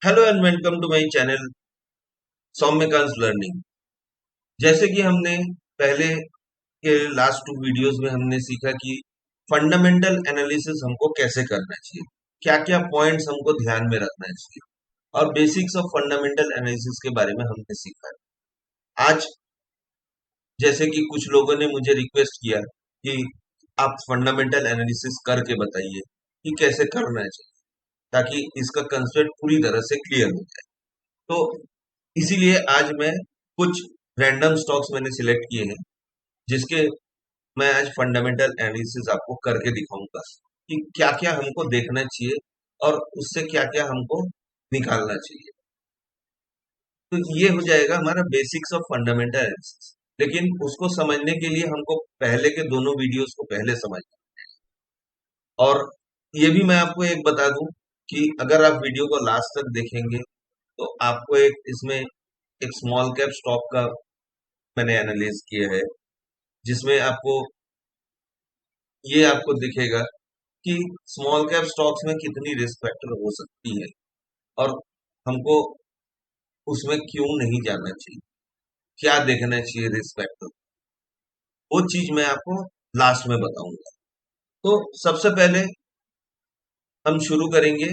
Hello and welcome to my channel Soumyakant learning. जैसे कि हमने पहले के लास्ट 2 वीडियोस में हमने सीखा कि फंडामेंटल एनालिसिस हमको कैसे करना चाहिए, क्या क्या पॉइंट्स हमको ध्यान में रखना चाहिए और बेसिक्स ऑफ फंडामेंटल एनालिसिस के बारे में हमने सीखा। आज जैसे कि कुछ लोगों ने मुझे रिक्वेस्ट किया कि आप फंडामेंटल एनालिसिस करके बताइए कि कैसे करना चाहिए ताकि इसका कंसेप्ट पूरी तरह से क्लियर हो जाए। तो इसीलिए आज मैं कुछ रैंडम स्टॉक्स मैंने सिलेक्ट किए हैं जिसके मैं आज फंडामेंटल एनालिसिस आपको करके दिखाऊंगा कि क्या क्या हमको देखना चाहिए और उससे क्या क्या हमको निकालना चाहिए। तो ये हो जाएगा हमारा बेसिक्स ऑफ फंडामेंटल एनालिसिस। लेकिन उसको समझने के लिए हमको पहले के दोनों वीडियोस को पहले समझना। और ये भी मैं आपको एक बता दूं कि अगर आप वीडियो को लास्ट तक देखेंगे तो आपको एक इसमें एक स्मॉल कैप स्टॉक का मैंने एनालाइज किया है जिसमें आपको ये आपको दिखेगा कि स्मॉल कैप स्टॉक्स में कितनी रिस्क फैक्टर हो सकती है और हमको उसमें क्यों नहीं जाना चाहिए, क्या देखना चाहिए रिस्क फैक्टर। वो चीज मैं आपको लास्ट में बताऊंगा। तो सबसे पहले हम शुरू करेंगे,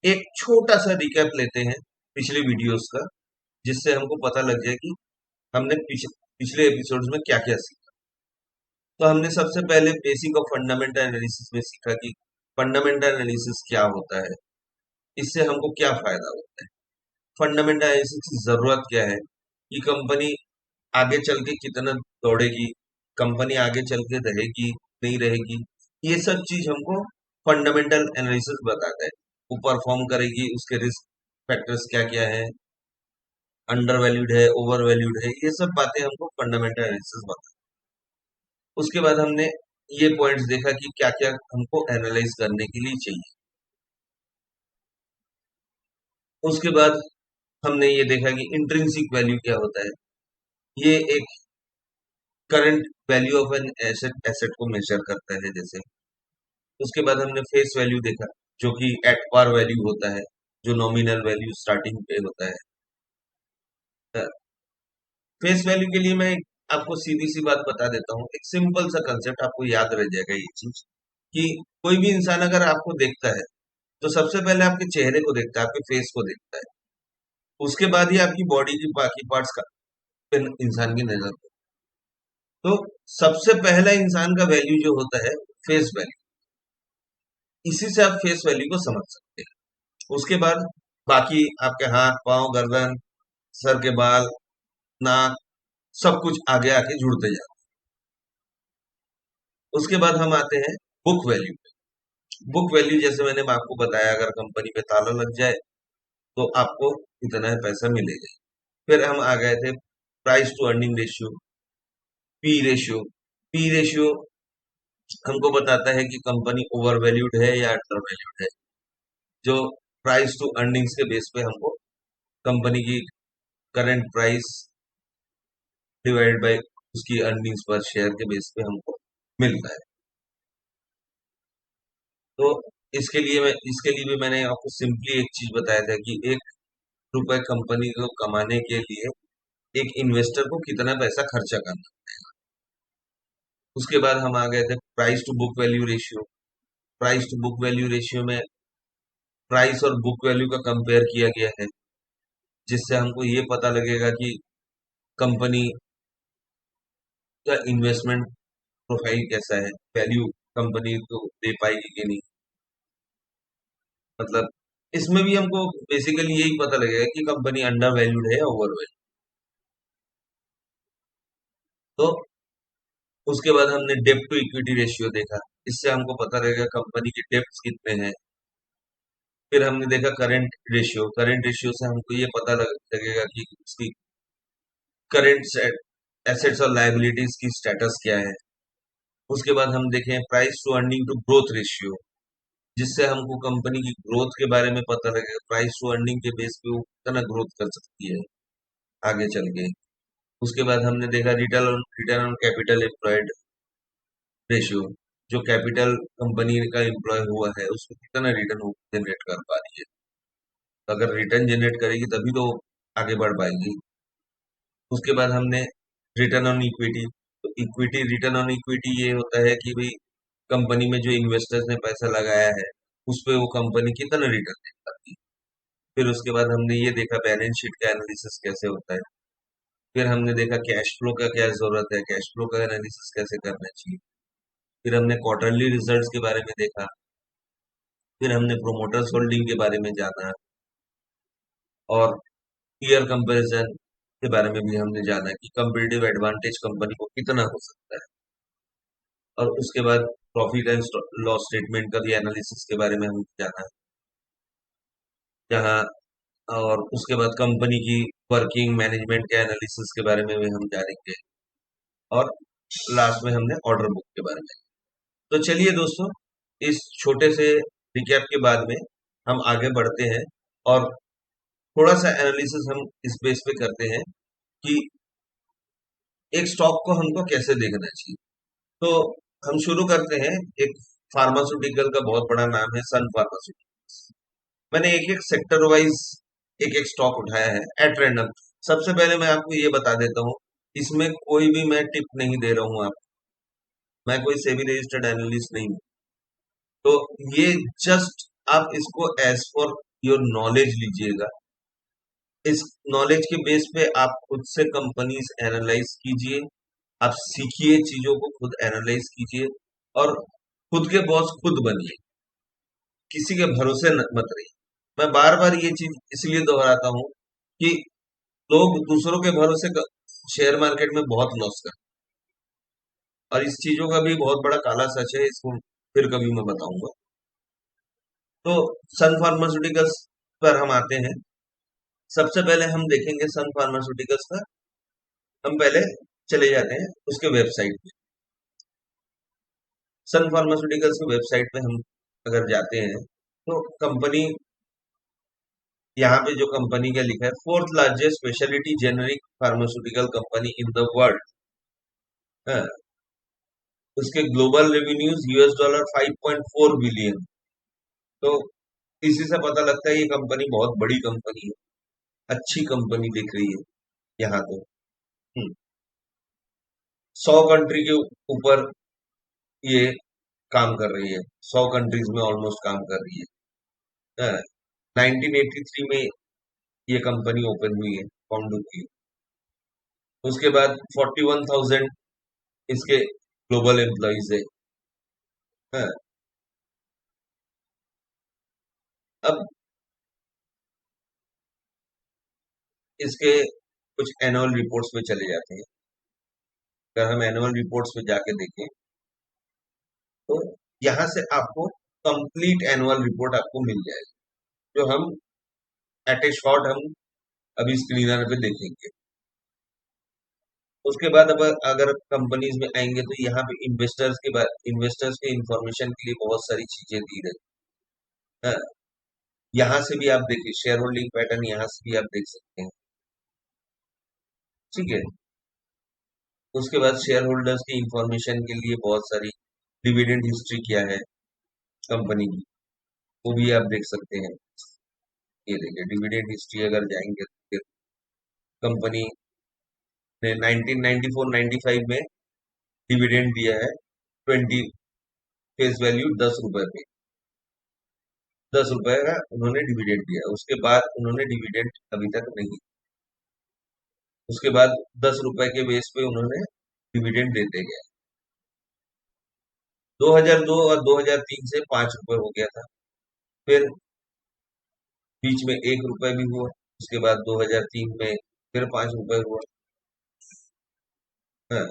एक छोटा सा रिकैप लेते हैं पिछले वीडियोस का, जिससे हमको पता लग जाए कि हमने पिछले एपिसोड्स में क्या क्या सीखा। तो हमने सबसे पहले बेसिक और फंडामेंटल एनालिसिस में सीखा कि फंडामेंटल एनालिसिस क्या होता है, इससे हमको क्या फायदा होता है। फंडामेंटल एनालिसिस की जरूरत क्या है कि कंपनी आगे चल के कितना दौड़ेगी, कंपनी आगे चल के रहेगी नहीं रहेगी, ये सब चीज हमको फंडामेंटल एनालिसिस बताता है। वो परफॉर्म करेगी, उसके रिस्क फैक्टर्स क्या क्या है, अंडर वैल्यूड है, ओवर वैल्यूड है, ये सब बातें हमको फंडामेंटल एनालिसिस बताता है। उसके बाद हमने ये पॉइंट्स देखा कि क्या क्या हमको एनालाइज करने के लिए चाहिए। उसके बाद हमने ये देखा कि इंट्रिंसिक वैल्यू क्या होता है। ये एक current value of an asset asset को मेजर करता है जैसे। उसके बाद हमने फेस वैल्यू देखा जो कि एट पार वैल्यू होता है, जो नॉमिनल वैल्यू स्टार्टिंग पे होता है। फेस वैल्यू के लिए मैं आपको सीधी सी बात बता देता हूँ, एक सिंपल सा कंसेप्ट आपको याद रह जाएगा ये चीज कि कोई भी इंसान अगर आपको देखता है तो सबसे पहले आपके चेहरे को देखता है, आपके फेस को देखता है। उसके बाद ही आपकी बॉडी की बाकी पार्ट्स का पे इंसान की नजर को। तो सबसे पहला इंसान का वैल्यू जो होता है फेस वैल्यू, इसी से आप फेस वैल्यू को समझ सकते हैं। उसके बाद बाकी आपके हाथ पांव गर्दन सर के बाल नाक सब कुछ आगे आके जुड़ते जाते हैं। उसके बाद हम आते हैं बुक वैल्यू पे। बुक वैल्यू जैसे मैंने आपको बताया, अगर कंपनी पे ताला लग जाए तो आपको इतना पैसा मिलेगा। फिर हम आ गए थे price to earning ratio, P ratio. P ratio हमको बताता है कि कंपनी ओवर वैल्यूड है या अंडर वैल्यूड है। जो प्राइस टू अर्निंग्स के बेस पे हमको कंपनी की करंट प्राइस डिवाइड बाय उसकी अर्निंग्स पर शेयर के बेस पे हमको मिलता है। तो इसके लिए भी मैंने आपको सिंपली एक चीज बताया था कि 1 रुपए कंपनी को कमाने के लिए एक इन्वेस्टर को कितना पैसा खर्चा करना पड़ेगा। उसके बाद हम आ गए थे price to book value ratio. Price to book value ratio में प्राइस और बुक वैल्यू का कंपेयर किया गया है, जिससे हमको ये पता लगेगा कि कंपनी का इन्वेस्टमेंट प्रोफाइल कैसा है, वैल्यू कंपनी को दे पाएगी कि नहीं। मतलब इसमें भी हमको बेसिकली यही पता लगेगा कि कंपनी अंडर वैल्यूड है या ओवर वैल्यूड। तो उसके बाद हमने डेब्ट टू इक्विटी रेशियो देखा, इससे हमको पता लगेगा कंपनी के डेब्ट्स कितने हैं। फिर हमने देखा करंट रेशियो। करंट रेशियो से हमको ये पता लगेगा कि उसकी करंट एसेट्स और लायबिलिटीज की स्टेटस क्या है। उसके बाद हम देखें price to earning to growth ratio, जिससे हमको कंपनी की ग्रोथ के बारे में पता लगेगा, प्राइस टू अर्निंग के बेस पे वो कितना ग्रोथ कर सकती है आगे चल के। उसके बाद हमने देखा return on capital employed ratio, जो कैपिटल कंपनी का एम्प्लॉय हुआ है उसको कितना रिटर्न जनरेट कर पा रही है। अगर रिटर्न जनरेट करेगी तभी तो आगे बढ़ पाएगी। उसके बाद हमने रिटर्न ऑन इक्विटी। तो इक्विटी, रिटर्न ऑन इक्विटी ये होता है कि भाई कंपनी में जो इन्वेस्टर्स ने पैसा लगाया है उस पे वो कंपनी कितना रिटर्न दे पाती है। फिर उसके बाद हमने ये देखा बैलेंस शीट का एनालिसिस कैसे होता है। फिर हमने देखा कैश फ्लो का क्या जरूरत है, कैश फ्लो का एनालिसिस कैसे करना चाहिए। फिर हमने क्वार्टरली रिजल्ट्स के बारे में देखा। फिर हमने प्रोमोटर्स होल्डिंग के बारे में जाना और ईयर कंपैरिजन के बारे में भी हमने जाना कि कंपैरेटिव एडवांटेज कंपनी को कितना हो सकता है। और उसके बाद प्रॉफिट एंड लॉस स्टेटमेंट का भी एनालिसिस के बारे में हम जाना जहाँ, और उसके बाद कंपनी की वर्किंग मैनेजमेंट के एनालिसिस के बारे में भी हम जानेंगे। और लास्ट में हमने ऑर्डर बुक के बारे में। तो चलिए दोस्तों, इस छोटे से रिकैप के बाद में हम आगे बढ़ते हैं और थोड़ा सा एनालिसिस हम इस बेस पे करते हैं कि एक स्टॉक को हमको कैसे देखना चाहिए। तो हम शुरू करते हैं। एक फार्मास्यूटिकल का बहुत बड़ा नाम है सन फार्मास्यूटिकल्स। मैंने एक एक सेक्टर वाइज एक एक स्टॉक उठाया है एट रैंडम। सबसे पहले मैं आपको ये बता देता हूँ, इसमें कोई भी मैं टिप नहीं दे रहा हूँ आपको। मैं कोई सेबी रजिस्टर्ड एनालिस्ट नहीं हूँ। तो ये जस्ट आप इसको एज फॉर योर नॉलेज लीजिएगा। इस नॉलेज के बेस पे आप खुद से कंपनीज एनालाइज कीजिए। आप सीखिए, चीजों को खुद एनालाइज कीजिए और खुद के बॉस खुद बनिए। किसी के भरोसे मत रहिए। मैं बार बार ये चीज इसलिए दोहराता हूँ कि लोग दूसरों के भरोसे शेयर मार्केट में बहुत लॉस करते हैं और इस चीजों का भी बहुत बड़ा काला सच है, इसको फिर कभी मैं बताऊंगा। तो सन फार्मास्यूटिकल्स पर हम आते हैं। सबसे पहले हम देखेंगे सन फार्मास्यूटिकल्स का। हम पहले चले जाते हैं उसके वेबसाइट पे। सन फार्मास्यूटिकल्स की वेबसाइट पे हम अगर जाते हैं तो कंपनी, यहाँ पे जो कंपनी का लिखा है, fourth largest speciality generic pharmaceutical company in the world है। उसके ग्लोबल रेवेन्यूज $5.4 बिलियन। तो इसी से पता लगता है ये कंपनी बहुत बड़ी कंपनी है, अच्छी कंपनी दिख रही है यहाँ तो। 100 कंट्री के ऊपर ये काम कर रही है, 100 कंट्रीज में ऑलमोस्ट काम कर रही है। 1983 में ये कंपनी ओपन हुई है, फाउंड हुई है। उसके बाद 41,000 इसके ग्लोबल एम्प्लॉइज है। हाँ, अब इसके कुछ एनुअल रिपोर्ट्स पे चले जाते हैं। अगर हम एनुअल रिपोर्ट्स पे जाके देखें तो यहाँ से आपको कंप्लीट एनुअल रिपोर्ट आपको मिल जाएगी, जो हम एट ए शॉट हम अभी स्क्रीनर पे देखेंगे। उसके बाद अब अगर कंपनीज में आएंगे तो यहाँ पे इन्वेस्टर्स के इंफॉर्मेशन के लिए बहुत सारी चीजें दी रही है। यहाँ से भी आप देखिए, शेयर होल्डिंग पैटर्न यहाँ से भी आप देख सकते हैं। ठीक है। उसके बाद शेयर होल्डर्स की इंफॉर्मेशन के लिए बहुत सारी डिविडेंड हिस्ट्री क्या है कंपनी की, वो भी आप देख सकते हैं। ये देखिए डिविडेंड हिस्ट्री अगर जाएंगे तो फिर कंपनी ने 1994-95 में डिविडेंड दिया है 20, फेस वैल्यू 10 रुपए पे। 10 रुपए का उन्होंने डिविडेंड दिया, उसके बाद उन्होंने डिविडेंड अभी तक नहीं। उसके बाद 10 रुपए के बेस पे उन्होंने डिविडेंड देते गए। 2002 और 2003 से 5 रुपए हो गया था। फिर बीच में 1 रुपए भी हुआ। उसके बाद 2003 में फिर 5 रुपए हुआ। हाँ,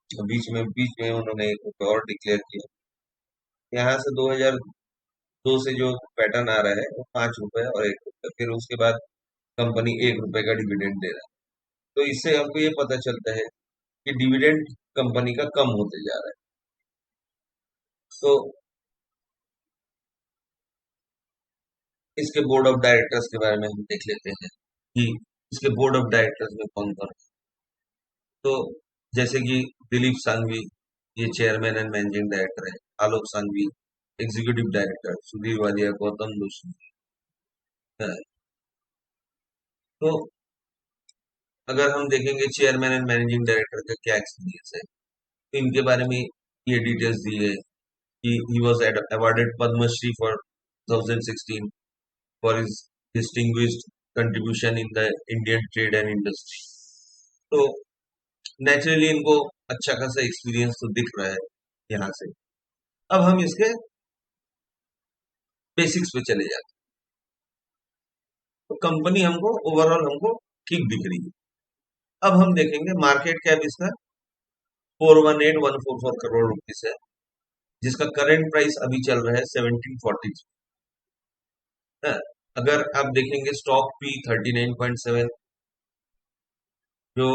तो बीच में उन्होंने 1 रुपए और डिक्लेयर किया। यहाँ से 2002 से जो पैटर्न आ रहा है वो 5 रुपए और 1 रुपए, फिर उसके बाद कंपनी 1 रुपए का डिविडेंड दे रहा है। तो इससे हमको ये पता चलता है कि डिविडेंड कंपनी का कम होते जा रहा है। तो इसके बोर्ड ऑफ डायरेक्टर्स के बारे में हम देख लेते हैं कि इसके बोर्ड ऑफ डायरेक्टर्स में कौन कौन है। तो जैसे कि दिलीप सांघवी, ये चेयरमैन एंड मैनेजिंग डायरेक्टर है। आलोक सांघवी एग्जीक्यूटिव डायरेक्टर। सुधीर वालिया, गौतम दोषी है। तो अगर हम देखेंगे चेयरमैन एंड मैनेजिंग डायरेक्टर का क्या एक्सपीरियंस है, तो इनके बारे में ये डिटेल्स दी है कि he was awarded Padma Shri for 2016 for his distinguished contribution in the Indian trade and industry. तो नेचुरली इनको अच्छा खासा एक्सपीरियंस तो दिख रहा है यहाँ से। अब हम इसके बेसिक्स पे चले जाते हैं। तो कंपनी हमको ओवरऑल हमको ठीक दिख रही है। अब हम देखेंगे मार्केट कैप इसका 418144 करोड़ रुपीस है, जिसका करंट प्राइस अभी चल रहा है 1740। अगर आप देखेंगे स्टॉक पी 39.7, जो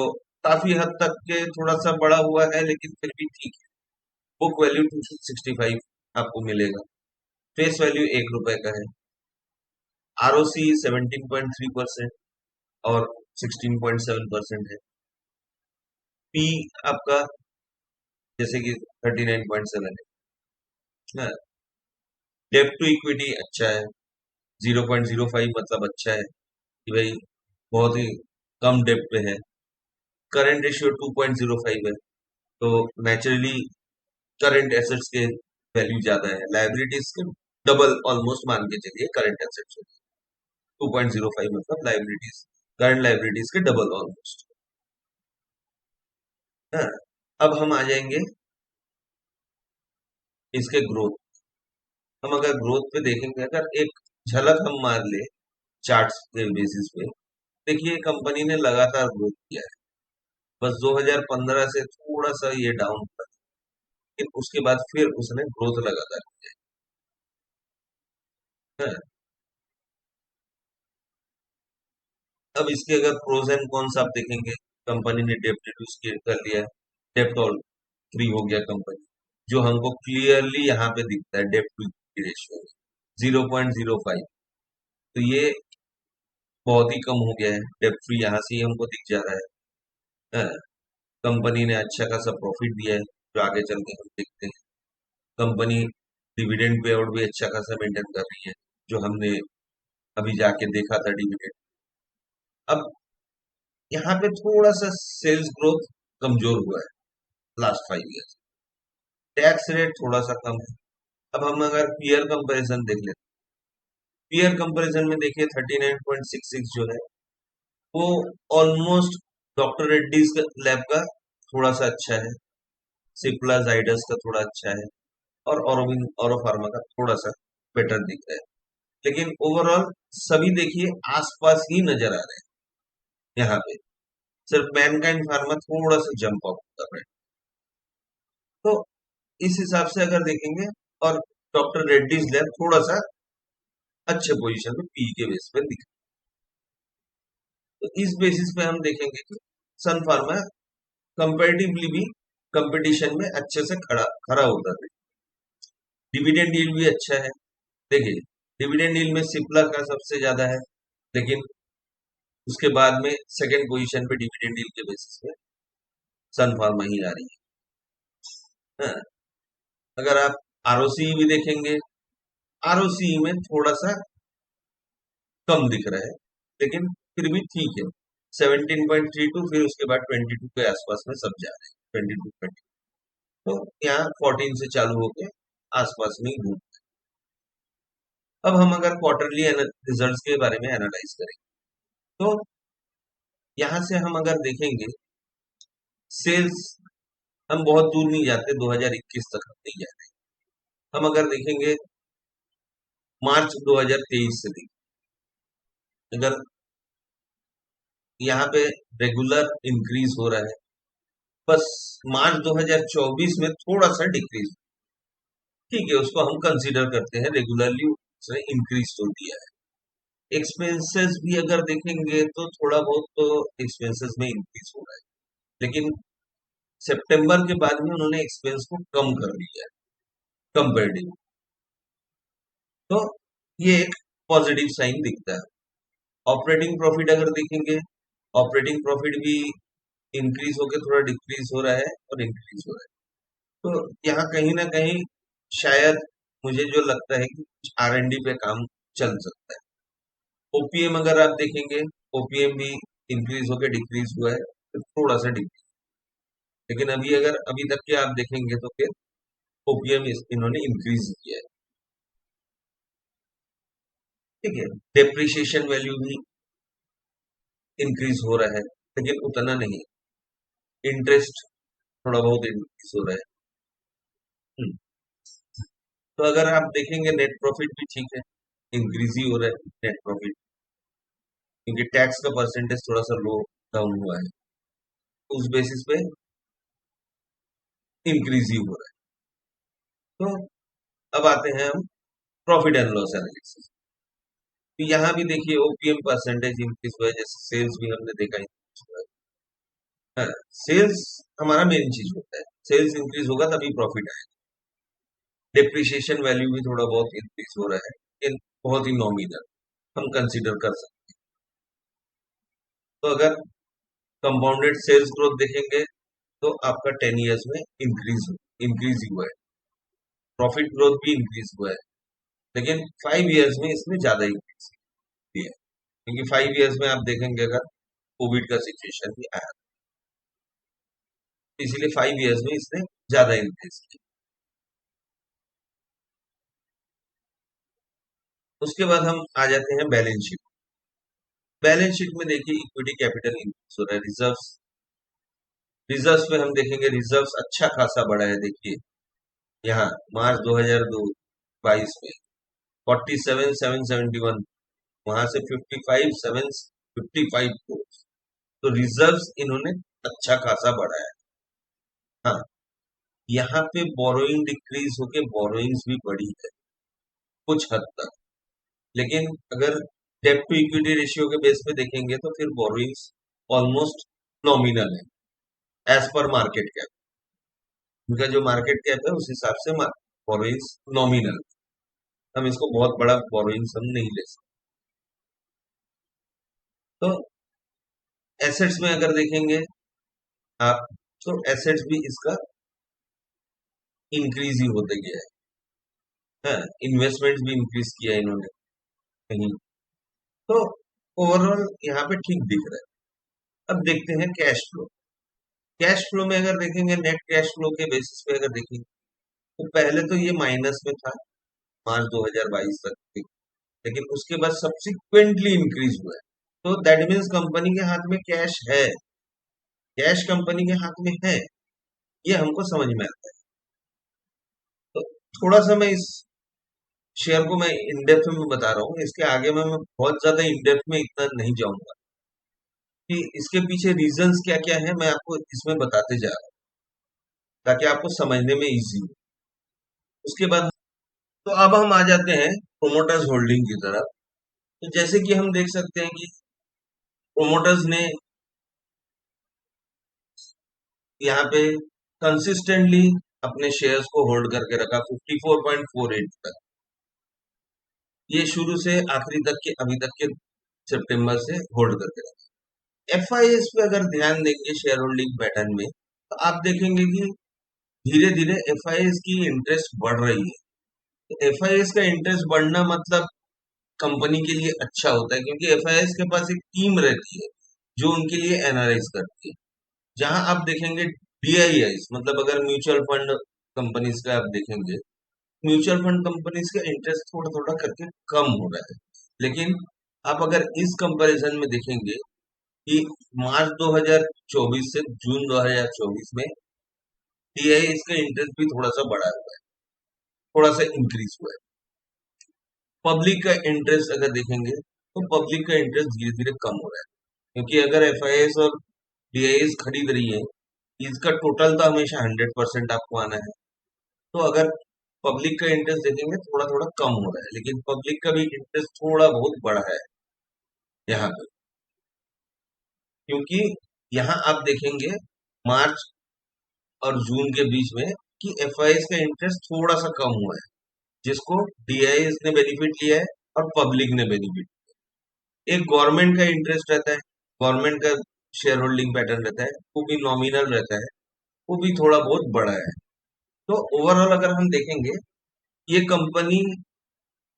काफी हद तक के थोड़ा सा बड़ा हुआ है, लेकिन फिर भी ठीक है। बुक वैल्यू 265 आपको मिलेगा। फेस वैल्यू 1 रुपए का है। आरओसी 17.3% और 16.7% है। पी आपका जैसे कि 39.7 है। डेट टू इक्विटी अच्छा है, 0.05, मतलब अच्छा है कि भाई बहुत ही कम डेट पे है। करंट रेशियो 2.05 है, तो नेचुरली करंट एसेट्स के वैल्यू ज्यादा है, लाइबिलिटीज के डबल ऑलमोस्ट मान के चलिए करंट एसेट्स। 2.05 मतलब लाइबिलिटीज, करंट लाइबिलिटीज के डबल ऑलमोस्ट। हाँ, अब हम आ जाएंगे इसके ग्रोथ। हम अगर ग्रोथ पे देखेंगे, अगर एक झलक हम मार ले चार्ट्स के बेसिस पे, देखिए कंपनी ने लगातार ग्रोथ किया है। बस 2015 से थोड़ा सा ये डाउन था, लेकिन उसके बाद फिर उसने ग्रोथ लगातार किया है। हाँ, अब इसके अगर प्रोज एंड कॉन्स आप देखेंगे, कंपनी ने डेप्ट रिड्यूस कर लिया है, डेप्ट ऑल फ्री हो गया कंपनी, जो हमको क्लियरली यहाँ पे दिखता है डेप्ट टू इक्विटी रेशियो 0.05। तो ये बहुत ही कम हो गया है, डेप्ट फ्री यहाँ से ही हमको दिख जा रहा है। हाँ, कंपनी ने अच्छा खासा प्रॉफिट दिया है, जो आगे चल के हम देखते हैं। कंपनी डिविडेंड पे आउट भी अच्छा खासा मेंटेन कर रही है, जो हमने अभी जाके देखा था डिविडेंड। अब यहाँ पे थोड़ा सा सेल्स ग्रोथ कमजोर हुआ है लास्ट 5 ईयर्स। टैक्स रेट थोड़ा सा कम है। अब हम अगर पीयर कंपैरिजन देख लेते हैं, पीयर कंपैरिजन में देखिए 39.66 जो है वो ऑलमोस्ट डॉक्टर रेड्डीज लैब का थोड़ा सा अच्छा है, सिप्ला जाइडस का थोड़ा अच्छा है, और ऑरोबिन ऑरो फार्मा का थोड़ा सा बेटर दिख रहा है। लेकिन ओवरऑल सभी देखिए आसपास ही नजर आ रहे हैं। यहाँ पे सिर्फ मैनकाइंड फार्मा थोड़ा सा जंप आउट कर रहे हैं। तो इस हिसाब से अगर देखेंगे, और डॉक्टर रेड्डीज लैब थोड़ा सा अच्छे पोजीशन में पी के बेस पे दिख, तो इस बेसिस पे हम देखेंगे कि सन फार्मा कंपेरेटिवली भी कंपटीशन में अच्छे से खड़ा खड़ा होता है। डिविडेंड यील्ड भी अच्छा है। देखिए डिविडेंड यील्ड में सिप्ला का सबसे ज्यादा है, लेकिन उसके बाद में सेकंड पोजीशन पे डिविडेंड यील्ड के बेसिस पे सन फार्मा ही आ रही है। हाँ, अगर आप आरओसी भी देखेंगे, आरओसी में थोड़ा सा कम दिख रहा है, लेकिन फिर भी ठीक है। 17.32, फिर उसके बाद 22 के आसपास में सब जा रहे हैं, 22 20। तो यहाँ 14 से चालू होके आसपास में ही घूम। अब हम अगर क्वार्टरली रिजल्ट्स के बारे में एनालाइज करें, तो यहाँ से हम अगर देखेंगे सेल्स, हम बहुत दूर नहीं जाते, 2021 तक हम नहीं जाते। हम अगर देखेंगे मार्च 2023 से देखें, अगर यहाँ पे रेगुलर इंक्रीज हो रहा है, बस मार्च 2024 में थोड़ा सा डिक्रीज, ठीक है, उसको हम कंसीडर करते हैं रेगुलरली उसने इंक्रीज तो दिया है। एक्सपेंसेस भी अगर देखेंगे तो थोड़ा बहुत तो एक्सपेंसेस में इंक्रीज हो रहा है, लेकिन सितंबर के बाद में उन्होंने एक्सपेंस को कम कर दिया है कंपेरेटिव। तो ये एक पॉजिटिव साइन दिखता है। ऑपरेटिंग प्रॉफिट अगर देखेंगे, ऑपरेटिंग प्रॉफिट भी इंक्रीज होकर थोड़ा डिक्रीज हो रहा है और इंक्रीज हो रहा है। तो यहाँ कहीं ना कहीं शायद मुझे जो लगता है कि कुछ आर एन डी पे काम चल सकता है। ओपीएम अगर आप देखेंगे, ओपीएम भी इंक्रीज होकर डिक्रीज हुआ है, तो थोड़ा सा डिक्रीज। लेकिन अभी तक के आप देखेंगे तो फिर ओपीएम इन्होंने इंक्रीज किया है। ठीक है, डेप्रिसिएशन वैल्यू भी इंक्रीज हो रहा है, लेकिन उतना नहीं। इंटरेस्ट थोड़ा बहुत इंक्रीज हो रहा है। हम्म, तो अगर आप देखेंगे नेट प्रॉफिट भी ठीक है, इंक्रीज ही हो रहा है नेट प्रॉफिट, क्योंकि टैक्स का परसेंटेज थोड़ा सा लो डाउन हुआ है, उस बेसिस पे इंक्रीज ही हो रहा है। तो अब आते हैं हम प्रॉफिट एंड लॉस एनालिसिस। तो यहाँ भी देखिए ओपीएम परसेंटेज इंक्रीज हुआ है, जैसे सेल्स भी हमने देखा इंक्रीज हुआ है। हाँ, सेल्स हमारा मेन चीज होता है, सेल्स इंक्रीज होगा तभी प्रॉफिट आएगा। डेप्रिसिएशन वैल्यू भी थोड़ा बहुत इंक्रीज हो रहा है, लेकिन बहुत ही नॉमिनल हम कंसीडर कर सकते हैं। तो अगर कंपाउंडेड सेल्स ग्रोथ देखेंगे तो आपका 10 इयर्स में इंक्रीज ही हुआ है, प्रॉफिट ग्रोथ भी इंक्रीज हुआ है, लेकिन 5 इयर्स में इसमें ज्यादा इंक्रीज है, क्योंकि 5 इयर्स में आप देखेंगे अगर कोविड का सिचुएशन भी आया, इसीलिए 5 इयर्स में इसने ज्यादा इंक्रीज किया। उसके बाद हम आ जाते हैं बैलेंस शीट। बैलेंस शीट में देखिए इक्विटी कैपिटल इंक्रीज हो रहा है, रिजर्व्स में हम देखेंगे रिजर्व्स अच्छा खासा बढ़ा है। देखिए यहाँ मार्च 2022 में 47,771, वहां से 55,755 को, तो रिजर्व्स इन्होंने अच्छा खासा बढ़ा है। हाँ, यहाँ पे बोरोइंग डिक्रीज होके बोरोइंग्स भी बढ़ी है कुछ हद तक, लेकिन अगर डेट टू इक्विटी रेशियो के बेस पे देखेंगे तो फिर बोरोइंग्स ऑलमोस्ट नॉमिनल है एज पर मार्केट कैप। उनका जो मार्केट कैप है उस हिसाब से बोरोइंग्स नॉमिनल, हम इसको बहुत बड़ा बोरोइंग्स हम नहीं ले सकते। तो एसेट्स में अगर देखेंगे आप, तो एसेट्स भी इसका इंक्रीज ही होते गया है। हाँ, इन्वेस्टमेंट्स भी इंक्रीज किया है इन्होंने कहीं, तो ओवरऑल यहाँ पे ठीक दिख रहा है। अब देखते हैं कैश फ्लो। कैश फ्लो में अगर देखेंगे, नेट कैश फ्लो के बेसिस पे अगर देखेंगे, तो पहले तो ये माइनस में था मार्च 2022 तक, लेकिन उसके बाद सब्सिक्वेंटली इंक्रीज हुआ है। तो दैट मीन्स कंपनी के हाथ में कैश है, कैश कंपनी के हाथ में है, ये हमको समझ में आता है। तो थोड़ा सा मैं इस शेयर को मैं इन डेप्थ में बता रहा हूँ, इसके आगे मैं बहुत ज्यादा इन डेप्थ में इतना नहीं जाऊंगा कि इसके पीछे रीजंस क्या क्या है, मैं आपको इसमें बताते जा रहा हूँ ताकि आपको समझने में इजी हो। उसके बाद तो अब हम आ जाते हैं प्रोमोटर्स होल्डिंग की तरफ। तो जैसे कि हम देख सकते हैं कि प्रोमोटर्स ने यहाँ पे कंसिस्टेंटली अपने शेयर्स को होल्ड करके रखा 54.48 तक, ये शुरू से आखिरी तक के अभी तक के सितंबर से होल्ड करके रखा। एफआईएस पे अगर ध्यान देंगे शेयर होल्डिंग पैटर्न में, तो आप देखेंगे कि धीरे धीरे एफआईएस की इंटरेस्ट बढ़ रही है। तो एफआईएस का इंटरेस्ट बढ़ना मतलब कंपनी के लिए अच्छा होता है, क्योंकि एफआईएस के पास एक टीम रहती है जो उनके लिए एनालाइज करती है। जहां आप देखेंगे डीआईआईस, मतलब अगर म्यूचुअल फंड कंपनीज का आप देखेंगे, म्यूचुअल फंड कंपनीज का इंटरेस्ट थोड़ा थोड़ा करके कम हो रहा है। लेकिन आप अगर इस कंपैरिजन में देखेंगे कि मार्च 2024 से जून 2024 में डीआईआईस का इंटरेस्ट भी थोड़ा सा बढ़ा हुआ है, थोड़ा सा इंक्रीज हुआ है। पब्लिक का इंटरेस्ट अगर देखेंगे तो पब्लिक का इंटरेस्ट धीरे धीरे कम हो रहा है, क्योंकि अगर एफआईएस और डीआईएस खरीद रही है, इसका टोटल तो हमेशा 100% आपको आना है। तो अगर पब्लिक का इंटरेस्ट देखेंगे थोड़ा थोड़ा कम हो रहा है, लेकिन पब्लिक का भी इंटरेस्ट थोड़ा बहुत बढ़ा है यहाँ पे, क्योंकि यहाँ आप देखेंगे मार्च और जून के बीच में कि एफआईएस का इंटरेस्ट थोड़ा सा कम हुआ है, जिसको डीआईएस ने बेनिफिट लिया है और पब्लिक ने बेनिफिट। एक गवर्नमेंट का इंटरेस्ट रहता है, गवर्नमेंट का शेयर होल्डिंग पैटर्न रहता है, वो भी नॉमिनल रहता है, वो भी थोड़ा बहुत बड़ा है। तो ओवरऑल अगर हम देखेंगे, ये कंपनी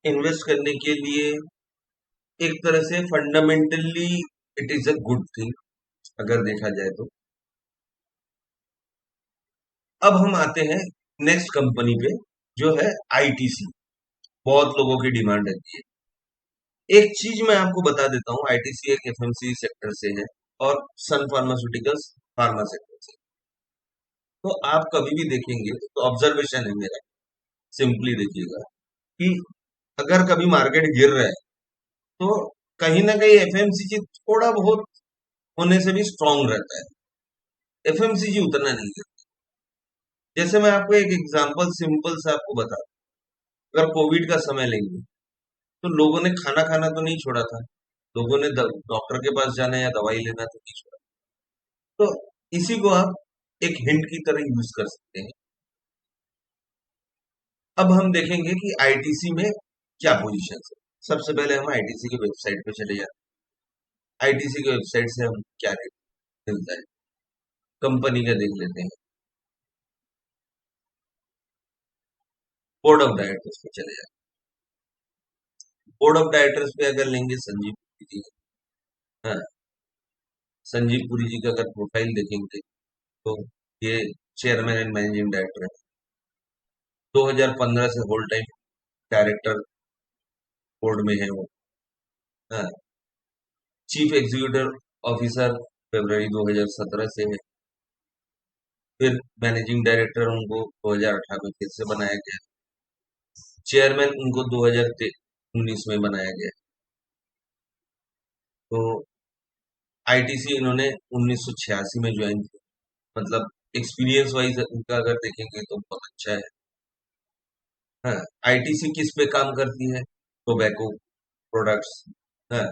इन्वेस्ट करने के लिए एक तरह से fundamentally it is a good thing अगर देखा जाए तो। अब हम आते हैं नेक्स्ट कंपनी पे, जो है आईटीसी। बहुत लोगों की डिमांड रहती है। एक चीज मैं आपको बता देता हूँ, आईटीसी एक एफएमसीजी सेक्टर से है और सन फार्मास्यूटिकल्स फार्मा सेक्टर से। तो आप कभी भी देखेंगे तो ऑब्जर्वेशन है मेरा, सिंपली देखिएगा कि अगर कभी मार्केट गिर रहा है तो कहीं ना कहीं एफएमसीजी थोड़ा बहुत होने से भी स्ट्रांग रहता है, एफएमसीजी उतना नहीं गिरता। जैसे मैं आपको एक एग्जांपल सिंपल से आपको बता, अगर कोविड का समय लेंगे तो लोगों ने खाना खाना तो नहीं छोड़ा था, लोगों ने डॉक्टर के पास जाना या दवाई लेना तो नहीं छोड़ा। तो इसी को आप एक हिंट की तरह यूज कर सकते हैं। अब हम देखेंगे कि आईटीसी में क्या पोजीशन है। सबसे पहले हम आईटीसी की वेबसाइट पे चले जाते हैं। आईटीसी की वेबसाइट से हम क्या रेट मिलता है कंपनी का देख लेते हैं। बोर्ड ऑफ डायरेक्टर्स पे चले जाते हैं। बोर्ड ऑफ डायरेक्टर्स पे अगर लेंगे संजीव पुरी जी, हाँ, संजीव पुरी जी का अगर प्रोफाइल देखेंगे तो ये चेयरमैन एंड मैनेजिंग डायरेक्टर है। 2015 से होल टाइम डायरेक्टर बोर्ड में है वो। हाँ, चीफ एग्जीक्यूटिव ऑफिसर फरवरी 2017 से है। फिर मैनेजिंग डायरेक्टर उनको 2018 में फिर से बनाया गया। चेयरमैन उनको 2019 में बनाया गया। तो आईटीसी इन्होंने 1986 में ज्वाइन किया। मतलब एक्सपीरियंस वाइज उनका अगर देखेंगे तो बहुत अच्छा है। हाँ, आईटीसी किस पे काम करती है? Tobacco products. हाँ,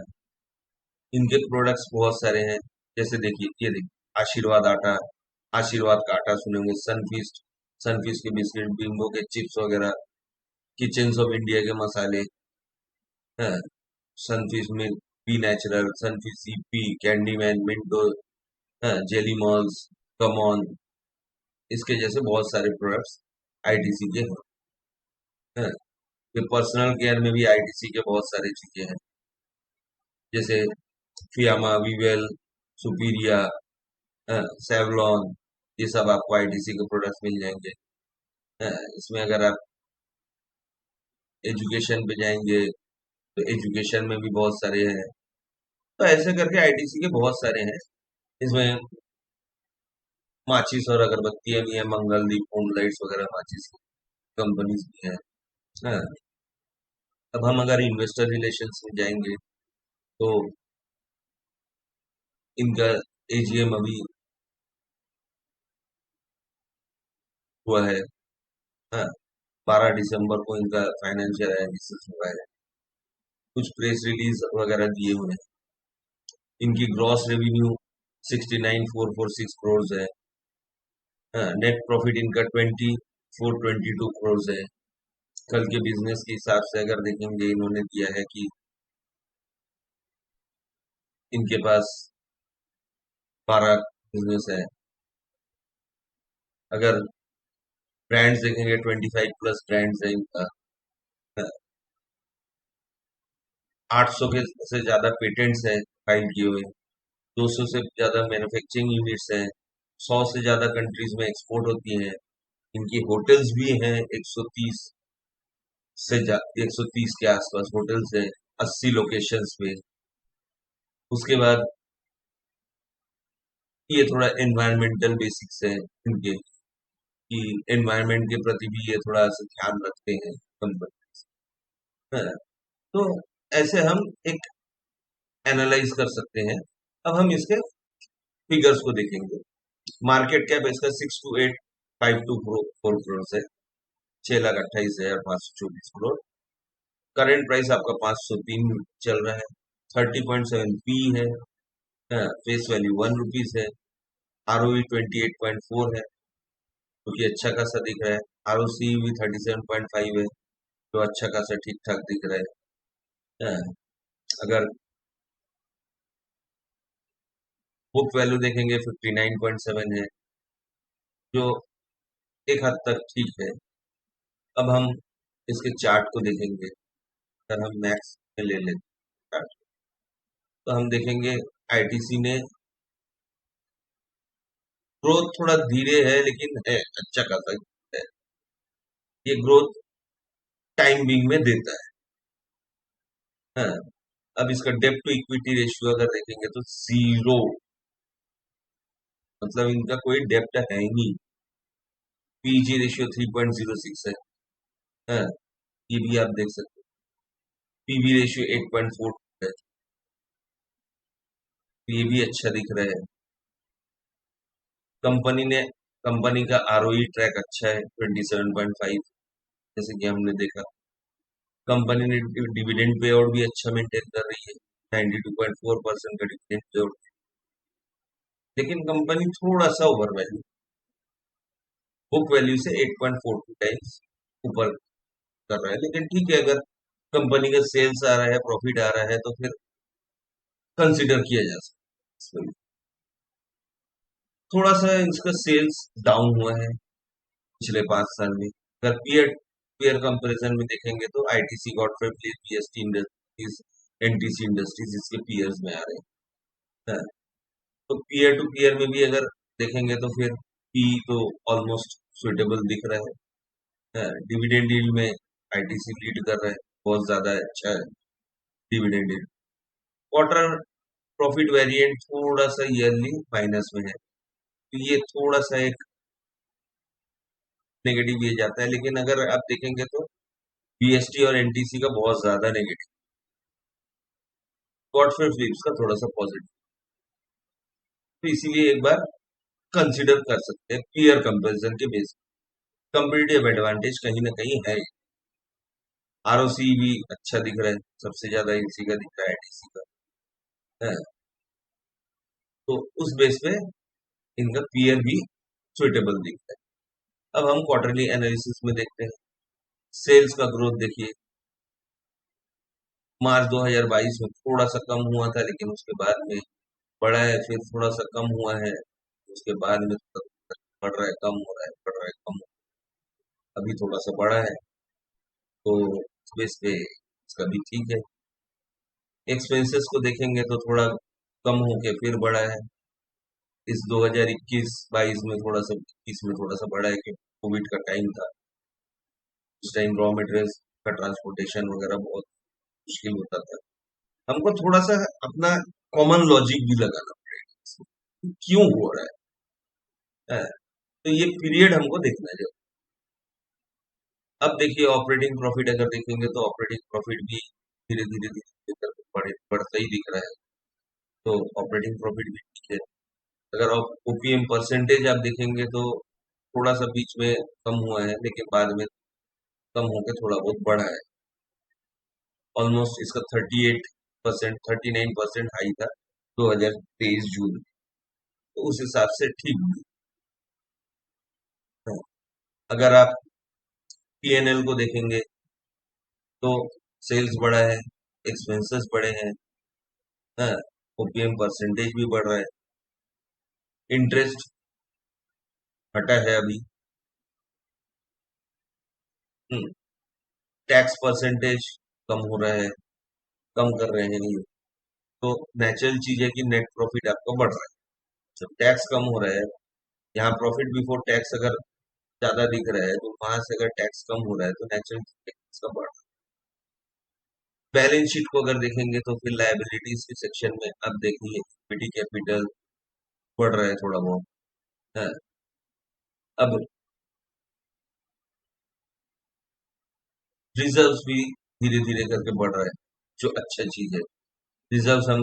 इनके प्रोडक्ट्स बहुत सारे हैं। जैसे देखिए, ये देखिए आशीर्वाद आटा, आशीर्वाद का आटा सुने होंगे, सनफीस्ट, सनफीस्ट के बिस्किट, बिंगो के चिप्स वगैरह, किचन्स ऑफ इंडिया के मसाले, हाँ, सनफीस्ट में बी नेचुरल, सनफीस्ट सीपी, कैंडीमैन, मिंटो, हाँ, जेली मॉल्स, कमॉन, इसके जैसे बहुत सारे प्रोडक्ट्स आईटीसी के हैं। हाँ, फिर पर्सनल केयर में भी आईटीसी के बहुत सारी चीजें हैं, जैसे फियामा, वीवेल, सुपीरिया, सेवलॉन, ये सब आपको आईटीसी के प्रोडक्ट्स मिल जाएंगे। इसमें अगर आप एजुकेशन पे जाएंगे तो एजुकेशन में भी बहुत सारे हैं। तो ऐसे करके आईटीसी के बहुत सारे हैं। इसमें माचिस और अगरबत्तियां भी है, मंगलदीप, होम लाइट्स वगैरह माचिस की कंपनीज भी हैं। हाँ, अब हम अगर इन्वेस्टर रिलेशंस में जाएंगे तो इनका एजीएम अभी हुआ है। हाँ, 12 दिसंबर को इनका फाइनेंशियल एनालिसिस हुआ है। कुछ प्रेस रिलीज वगैरह दिए हुए हैं। इनकी ग्रॉस रेवेन्यू 69,446 करोड़ है। नेट प्रॉफिट इनका 2422 करोड़ है। कल के बिजनेस के हिसाब से अगर देखेंगे, इन्होंने दिया है कि इनके पास 12 बिजनेस है। अगर ब्रांड्स देखेंगे, 25 प्लस ब्रांड्स है इनका। 800 के से ज्यादा पेटेंट्स है फाइल किए हुए। 200 से ज्यादा मैन्युफैक्चरिंग यूनिट्स हैं। 100 से ज्यादा कंट्रीज में एक्सपोर्ट होती हैं। इनकी होटल्स भी हैं 130 के आसपास होटल्स हैं, 80 लोकेशंस पे। उसके बाद ये थोड़ा एनवायरमेंटल बेसिक्स है इनके, कि एनवायरमेंट के प्रति भी ये थोड़ा सा ध्यान रखते हैं कंपनी। हाँ, तो ऐसे हम एक एनालाइज कर सकते हैं। अब हम इसके फिगर्स को देखेंगे। मार्केट कैप इसका 628,524 करोड़ है, 6,28,524 करोड़। करेंट प्राइस आपका 503 चल रहा है। 30.7 पी है। फेस वैल्यू ₹1 है। आरओई 28.4 है, जो कि अच्छा खासा दिख रहा है। आरओसी भी 37.5 है, जो अच्छा खासा ठीक ठाक दिख रहा है। अगर बुक वैल्यू देखेंगे 59.7 है, जो एक हद तक ठीक है। अब हम इसके चार्ट को देखेंगे। अगर हम मैक्स में ले लेते हैं चार्ट, तो हम देखेंगे आईटीसी ने ग्रोथ थोड़ा धीरे है लेकिन है अच्छा खासा है। ये ग्रोथ टाइम बिंग में देता है। हाँ, अब इसका डेब्ट टू इक्विटी रेशियो अगर देखेंगे तो जीरो, मतलब इनका कोई डेब्ट है ही नहीं। पीजी रेशियो 3.06 है। हाँ, ये भी आप देख सकते हो। पीवी रेशियो 8.4 है, तो ये भी अच्छा दिख रहा है। कंपनी ने कंपनी का आरओई ट्रैक अच्छा है 27.5, जैसे कि हमने देखा। कंपनी ने डिविडेंड पे आउट भी अच्छा मेंटेन कर रही है, 92.4% का डिविडेंड पे आउट। लेकिन कंपनी थोड़ा सा ओवर वैल्यू, बुक वैल्यू से 8.42 टाइम्स ऊपर कर रहा है। लेकिन ठीक है, अगर कंपनी का सेल्स आ रहा है, प्रॉफिट आ रहा है, तो फिर कंसिडर किया जा सकता है। थोड़ा सा इसका सेल्स डाउन हुआ है पिछले 5 साल में। अगर पीयर पीयर कंपैरिजन में देखेंगे तो ITC, Godfrey Phillips, BST industries, NTC industries इसके पीयर्स में आ रहे हैं। तो पीयर टू पीयर में भी अगर देखेंगे तो फिर पी तो ऑलमोस्ट सुटेबल दिख रहा है। डिविडेंड यील्ड में आईटीसी लीड कर रहा है, बहुत ज्यादा अच्छा है dividend yield. Quarter profit variant थोड़ा सा ईयरली माइनस में है, तो ये थोड़ा सा एक नेगेटिव ये जाता है। लेकिन अगर आप देखेंगे तो बीएसटी और एनटीसी का बहुत ज्यादा नेगेटिव, गॉडफ्रे फिलिप्स का थोड़ा सा पॉजिटिव। तो इसीलिए एक बार कंसिडर कर सकते हैं पीयर कंपैरिजन के बेस। कंपेटिटिव एडवांटेज कहीं ना कहीं है। आरओसी भी अच्छा दिख रहा है, सबसे ज्यादा इसी का दिख रहा है, आईटीसी का है। तो उस बेस पे इनका पीयर भी सुटेबल दिख रहा है। अब हम क्वार्टरली एनालिसिस में देखते हैं। सेल्स का ग्रोथ देखिए, मार्च 2022 में थोड़ा सा कम हुआ था, लेकिन उसके बाद में बढ़ा है, फिर थोड़ा सा कम हुआ है, उसके बाद में बढ़ रहा है, कम हो रहा है, बढ़ रहा है, कम हो रहा है। अभी थोड़ा सा बढ़ा है, तो इस बेस पे इसका भी ठीक है। एक्सपेंसेस को देखेंगे तो थोड़ा कम होके फिर बढ़ा है। इस 2021-22 में थोड़ा सा, 21 में थोड़ा सा बढ़ा है, क्योंकि कोविड का टाइम था। उस टाइम रॉ मटेरियल्स का ट्रांसपोर्टेशन वगैरह बहुत मुश्किल होता था। हमको थोड़ा सा अपना कॉमन लॉजिक भी लगाना पड़ेगा, क्यों हो रहा है। तो ये पीरियड हमको देखना है। अब देखिए ऑपरेटिंग प्रॉफिट अगर देखेंगे तो ऑपरेटिंग प्रॉफिट भी धीरे धीरे धीरे करके बढ़ता ही दिख रहा है। तो ऑपरेटिंग प्रॉफिट भी ठीक है। अगर आप ओपीएम परसेंटेज आप देखेंगे तो थोड़ा सा बीच में कम हुआ है, लेकिन बाद में कम होकर थोड़ा बहुत बढ़ा है। ऑलमोस्ट इसका 38%, 39% हाई था 2023 जून में, तो उस हिसाब से ठीक भी है। अगर आप पीएनएल को देखेंगे तो सेल्स बढ़ा है, एक्सपेंसेस बढ़े हैं, ओपीएम परसेंटेज भी बढ़ रहा है, इंटरेस्ट हटा है अभी, टैक्स परसेंटेज कम हो रहा है, कम कर रहे हैं ये। तो नेचुरल चीज है कि नेट प्रॉफिट आपका बढ़ रहा है। जब टैक्स कम हो रहा है, यहाँ प्रॉफिट बिफोर टैक्स अगर ज्यादा दिख रहा है, तो वहां से अगर टैक्स कम हो रहा है तो नेचुरल टैक्स का बढ़ रहा है। बैलेंस शीट को अगर देखेंगे तो फिर लायबिलिटीज के सेक्शन में अब देखिए इक्विटी कैपिटल बढ़ रहा है थोड़ा बहुत है। अब रिजर्व्स भी धीरे धीरे करके बढ़ रहा है, जो अच्छा चीज है। रिजर्व्स हम,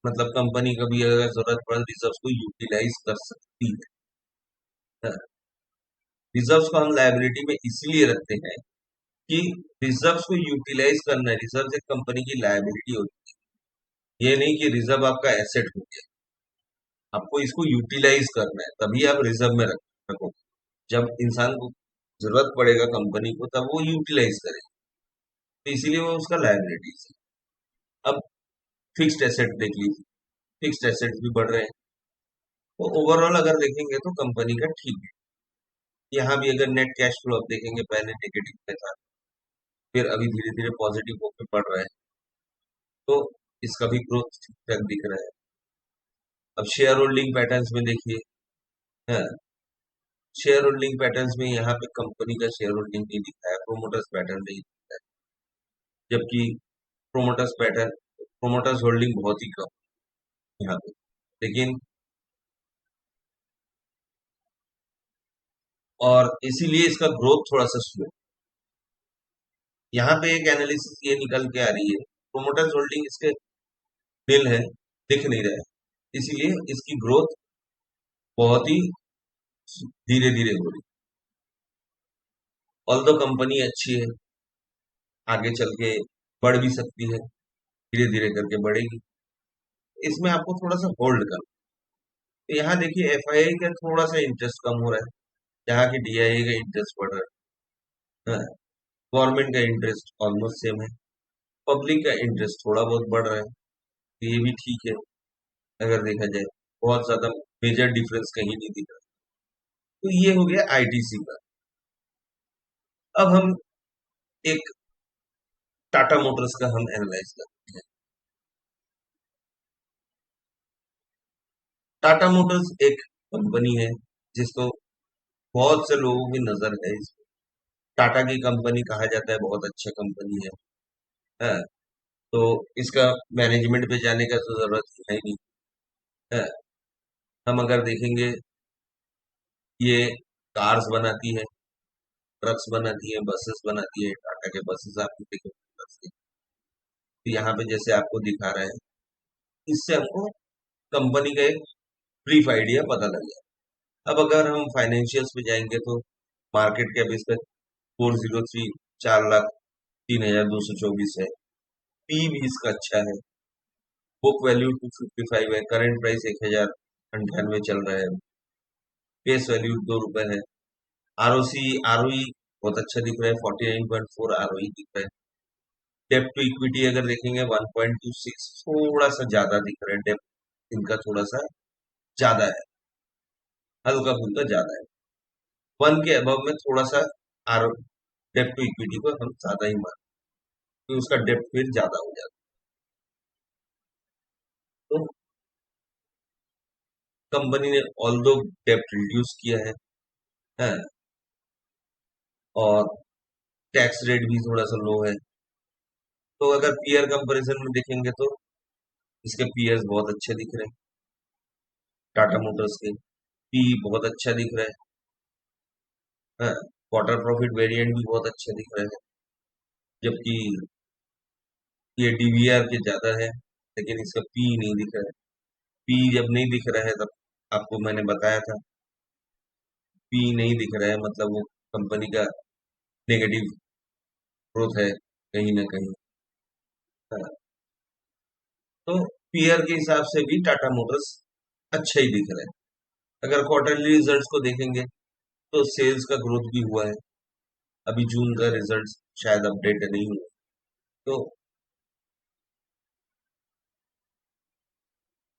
मतलब कंपनी कभी अगर जरूरत पड़े रिजर्व्स को यूटिलाइज कर सकती है। रिजर्व्स को हम लायबिलिटी में इसलिए रखते हैं कि रिजर्व्स को यूटिलाइज करना है। रिजर्व एक कंपनी की लायबिलिटी होती है, ये नहीं कि रिजर्व आपका एसेट हो गया। आपको इसको यूटिलाइज करना है, तभी आप रिजर्व में रखो। जब इंसान को जरूरत पड़ेगा कंपनी को, तब वो यूटिलाइज करेगा, तो इसीलिए वो उसका लायबिलिटी है। अब फिक्स्ड एसेट देख लीजिए, फिक्स्ड एसेट भी बढ़ रहे हैं। तो ओवरऑल अगर देखेंगे तो कंपनी का ठीक है। यहाँ भी अगर नेट कैश फ्लो आप देखेंगे, पहले नेगेटिव में था, फिर अभी धीरे धीरे पॉजिटिव होकर बढ़ रहा है। तो इसका भी ग्रोथ ठीक ठाक दिख रहा है। अब शेयर होल्डिंग पैटर्न्स में देखिए, हाँ, शेयर होल्डिंग पैटर्न्स में यहाँ पे कंपनी का शेयर होल्डिंग नहीं दिखा है, प्रोमोटर्स पैटर्न नहीं दिखा है, जबकि प्रोमोटर्स होल्डिंग बहुत ही कम यहाँ पे। लेकिन और इसीलिए इसका ग्रोथ थोड़ा सा स्लो। यहाँ पे एक एनालिसिस ये निकल के आ रही है, प्रोमोटर्स होल्डिंग इसके दिल है, दिख नहीं रहा है, इसीलिए इसकी ग्रोथ बहुत ही धीरे धीरे हो रही है। ऑल्दो कंपनी अच्छी है, आगे चल के बढ़ भी सकती है, धीरे धीरे करके बढ़ेगी, इसमें आपको थोड़ा सा होल्ड करना। तो यहाँ देखिए एफआईआई का थोड़ा सा इंटरेस्ट कम हो रहा है, जहाँ की डीआईआई का इंटरेस्ट बढ़ रहा है। गवर्नमेंट का इंटरेस्ट ऑलमोस्ट सेम है, पब्लिक का इंटरेस्ट थोड़ा बहुत बढ़ रहा है, तो ये भी ठीक है अगर देखा जाए, बहुत ज्यादा मेजर डिफरेंस कहीं नहीं दिख रहा। तो ये हो गया आईटीसी का। अब हम एक टाटा मोटर्स का हम एनालाइज करते हैं। टाटा मोटर्स एक कंपनी है जिसको बहुत से लोगों की नजर है इस टाटा की कंपनी कहा जाता है, बहुत अच्छा कंपनी है। हाँ, तो इसका मैनेजमेंट पे जाने का तो जरूरत है ही नहीं है। हम अगर देखेंगे, ये कार्स बनाती है, ट्रक्स बनाती है, बसेस बनाती है, टाटा के बसेस आपको देखेंगे। तो यहाँ पे जैसे आपको दिखा रहा है, इससे हमको कंपनी का एक ब्रीफ आइडिया पता लग जाए। अब अगर हम फाइनेंशियल्स पे जाएंगे तो मार्केट कैप इस पे 403, 4,03,224 है। पी भी इसका अच्छा है, बुक वैल्यू 255 है, करंट प्राइस 1,098 चल रहा है, फेस वैल्यू ₹2 है। आरओसी आरओई बहुत अच्छा दिख रहा है, 49.4 आरओई दिख रहा है। डेप्ट टू इक्विटी अगर देखेंगे 1.26, थोड़ा सा ज्यादा दिख रहा है, डेप्ट इनका थोड़ा सा ज्यादा है, हल्का फुल्का ज्यादा है। 1 के अबव में थोड़ा सा आर डेप्ट टू इक्विटी को हम ज्यादा ही मानते हैं, तो उसका डेप्ट फिर ज्यादा हो जाता है। तो कंपनी ने ऑल दो डेप्ट रिड्यूस किया है, और टैक्स रेट भी थोड़ा सा लो है। तो अगर पीयर कंपैरिजन में देखेंगे तो इसके पीयर्स बहुत अच्छे दिख रहे हैं, टाटा मोटर्स के पी बहुत अच्छा दिख रहा है, क्वार्टर प्रॉफिट वेरिएंट भी बहुत अच्छा दिख रहा है, जबकि ये डीवीआर के ज्यादा है, लेकिन इसका पी नहीं दिख रहा है। पी जब नहीं दिख रहा है तब आपको मैंने बताया था, पी नहीं दिख रहा है मतलब वो कंपनी का नेगेटिव ग्रोथ है कहीं ना कहीं। हाँ, तो पीयर के हिसाब से भी टाटा मोटर्स अच्छा ही दिख रहा है। अगर क्वार्टरली रिजल्ट्स को देखेंगे तो सेल्स का ग्रोथ भी हुआ है, अभी जून का रिजल्ट शायद अपडेट नहीं हुआ, तो